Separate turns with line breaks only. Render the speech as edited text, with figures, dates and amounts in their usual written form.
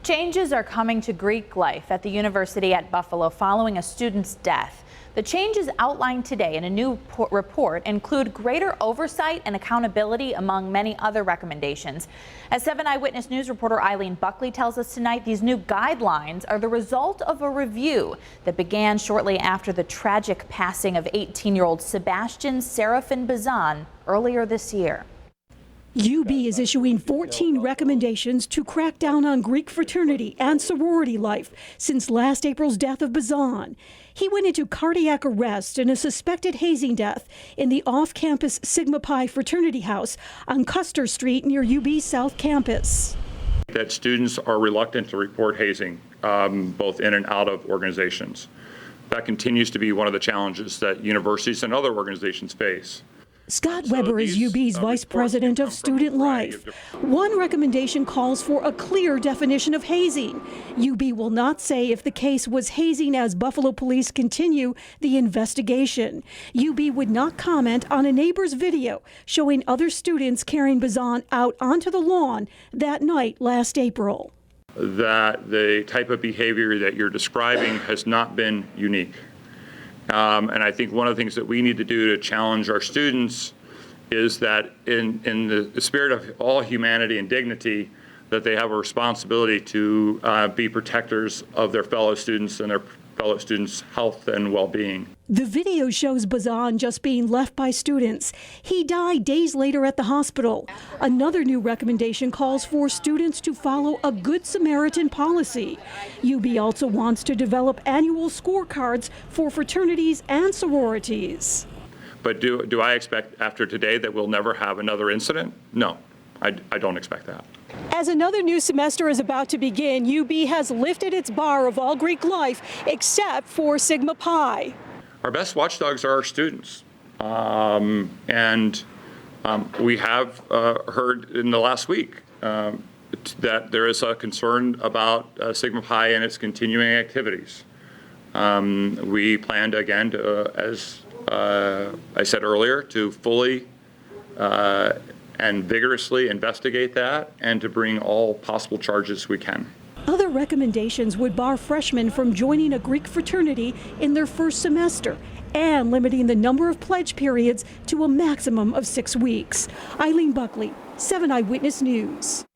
Changes are coming to Greek life at the University at Buffalo following a student's death. The changes outlined today in a new report include greater oversight and accountability among many other recommendations. As 7 Eyewitness News reporter Eileen Buckley tells us tonight, these new guidelines are the result of a review that began shortly after the tragic passing of 18-year-old Sebastian Serafin Bazan earlier this year.
UB is issuing 14 recommendations to crack down on Greek fraternity and sorority life since last April's death of Bazan. He went into cardiac arrest in a suspected hazing death in the off-campus Sigma Pi fraternity house on Custer Street near UB South Campus.
That students are reluctant to report hazing, both in and out of organizations. That continues to be one of the challenges that universities and other organizations face.
Scott Weber is UB's vice president of student life. One recommendation calls for a clear definition of hazing. UB will not say if the case was hazing as Buffalo police continue the investigation. UB would not comment on a neighbor's video showing other students carrying Bazan out onto the lawn that night last April.
That the type of behavior that you're describing has not been unique. And I think one of the things that we need to do to challenge our students is that in the spirit of all humanity and dignity, that they have a responsibility to be protectors of their fellow students and their fellow students' health and well-being.
The video shows Bazan just being left by students. He died days later at the hospital. Another new recommendation calls for students to follow a Good Samaritan policy. UB also wants to develop annual scorecards for fraternities and sororities.
But do I expect after today that we'll never have another incident? No, I don't expect that.
As another new semester is about to begin, UB has lifted its bar of all Greek life except for Sigma Pi.
Our best watchdogs are our students. We have heard in the last week that there is a concern about Sigma Pi and its continuing activities. We planned again to, as I said earlier, to fully and vigorously investigate that and to bring all possible charges we can.
Other recommendations would bar freshmen from joining a Greek fraternity in their first semester and limiting the number of pledge periods to a maximum of 6 weeks. Eileen Buckley, 7 Eyewitness News.